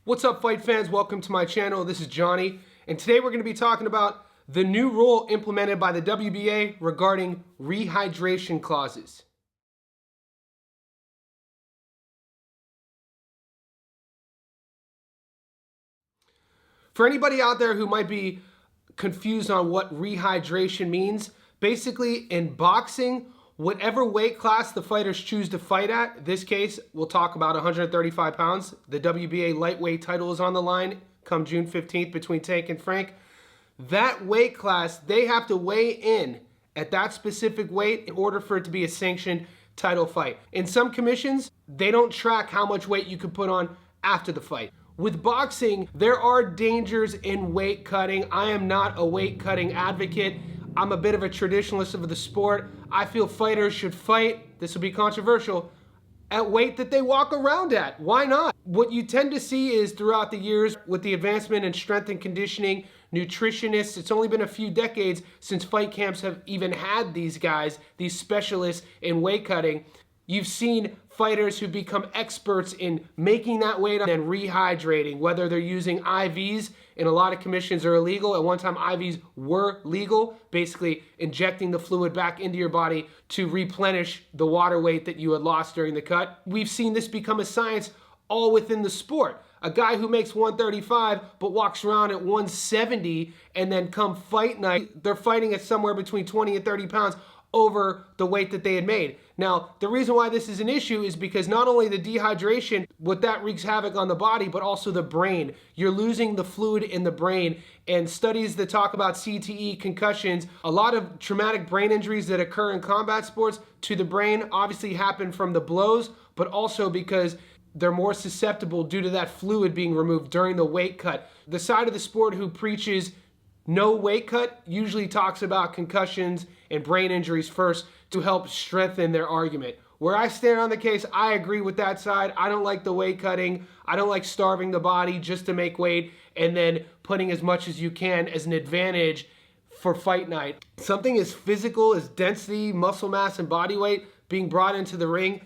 What's up, fight fans? Welcome to my channel. This is Johnny, and today we're going to be talking about the new rule implemented by the WBA regarding rehydration clauses. For anybody out there who might be confused on what rehydration means, basically in boxing, whatever weight class the fighters choose to fight at, in this case, we'll talk about 135 pounds. The WBA lightweight title is on the line come June 15th between Tank and Frank. That weight class, they have to weigh in at that specific weight in order for it to be a sanctioned title fight. In some commissions, they don't track how much weight you can put on after the fight. With boxing, there are dangers in weight cutting. I am not a weight cutting advocate. I'm a bit of a traditionalist of the sport. I feel fighters should fight, this will be controversial, at weight that they walk around at. Why not? What you tend to see is throughout the years with the advancement in strength and conditioning, nutritionists, it's only been a few decades since fight camps have even had these guys, these specialists in weight cutting. You've seen fighters who become experts in making that weight and rehydrating, whether they're using IVs, and a lot of commissions are illegal. At one time, IVs were legal, basically injecting the fluid back into your body to replenish the water weight that you had lost during the cut. We've seen this become a science all within the sport. A guy who makes 135 but walks around at 170, and then come fight night, they're fighting at somewhere between 20 and 30 pounds over the weight that they had made. Now, the reason why this is an issue is because not only the dehydration, what that wreaks havoc on the body, but also the brain. You're losing the fluid in the brain. And studies that talk about CTE, concussions, a lot of traumatic brain injuries that occur in combat sports to the brain obviously happen from the blows, but also because they're more susceptible due to that fluid being removed during the weight cut. The side of the sport who preaches no weight cut usually talks about concussions and brain injuries first to help strengthen their argument. Where I stand on the case, I agree with that side. I don't like the weight cutting. I don't like starving the body just to make weight and then putting as much as you can as an advantage for fight night. Something as physical as density, muscle mass, and body weight being brought into the ring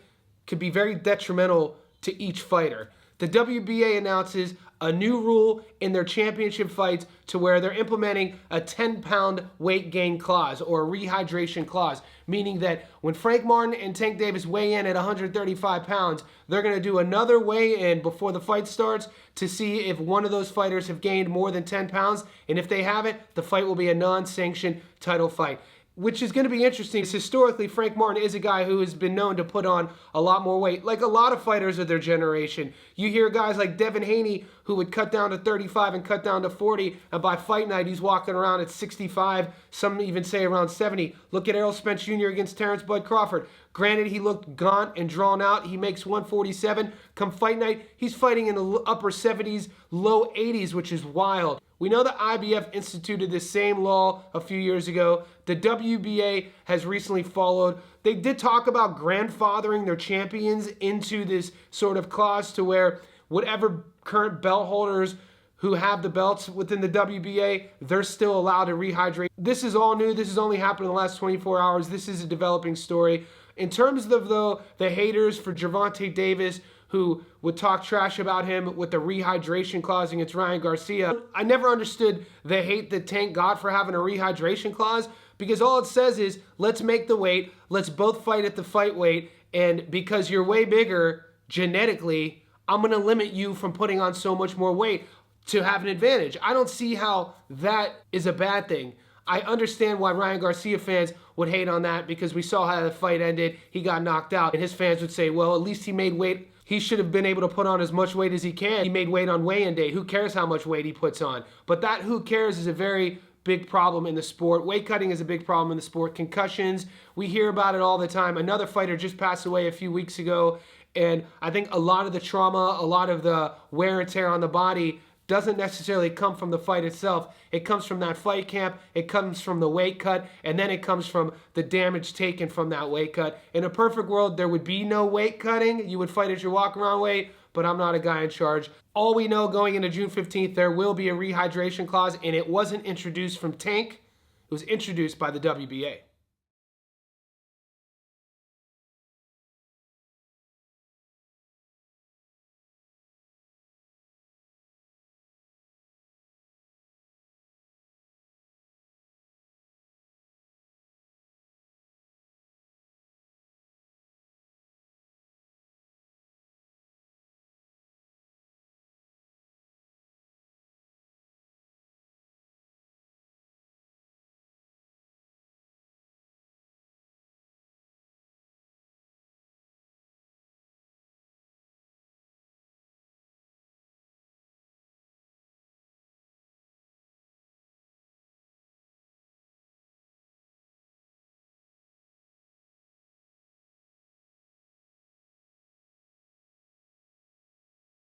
could be very detrimental to each fighter. The WBA announces a new rule in their championship fights to where they're implementing a 10-pound weight gain clause or a rehydration clause, meaning that when Frank Martin and Tank Davis weigh in at 135 pounds, they're going to do another weigh-in before the fight starts to see if one of those fighters have gained more than 10 pounds, and if they haven't, the fight will be a non-sanctioned title fight. Which is going to be interesting. Historically, Frank Martin is a guy who has been known to put on a lot more weight, like a lot of fighters of their generation. You hear guys like Devin Haney who would cut down to 35 and cut down to 40, and by fight night he's walking around at 65, some even say around 70. Look at Errol Spence Jr. against Terrence Bud Crawford. Granted, he looked gaunt and drawn out. He makes 147. Come fight night, he's fighting in the upper 70s, low 80s, which is wild. We know the IBF instituted this same law a few years ago. The WBA has recently followed. They did talk about grandfathering their champions into this sort of clause to where whatever current belt holders who have the belts within the WBA, they're still allowed to rehydrate. This is all new. This has only happened in the last 24 hours. This is a developing story. In terms of, though, the haters for Gervonta Davis, who would talk trash about him with the rehydration clause against Ryan Garcia, I never understood the hate that Tank got for having a rehydration clause, because all it says is, let's make the weight, let's both fight at the fight weight, and because you're way bigger genetically, I'm going to limit you from putting on so much more weight to have an advantage. I don't see how that is a bad thing. I understand why Ryan Garcia fans would hate on that, because we saw how the fight ended. He got knocked out, and his fans would say, well, at least he made weight. He should have been able to put on as much weight as he can. He made weight on weigh-in day. Who cares how much weight he puts on? But that who cares is a very big problem in the sport. Weight cutting is a big problem in the sport. Concussions, we hear about it all the time. Another fighter just passed away a few weeks ago, and I think a lot of the trauma, a lot of the wear and tear on the body doesn't necessarily come from the fight itself. It comes from that fight camp, it comes from the weight cut, and then it comes from the damage taken from that weight cut. In a perfect world, there would be no weight cutting. You would fight at your walk-around weight, but I'm not a guy in charge. All we know going into June 15th, there will be a rehydration clause, and it wasn't introduced from Tank. It was introduced by the WBA.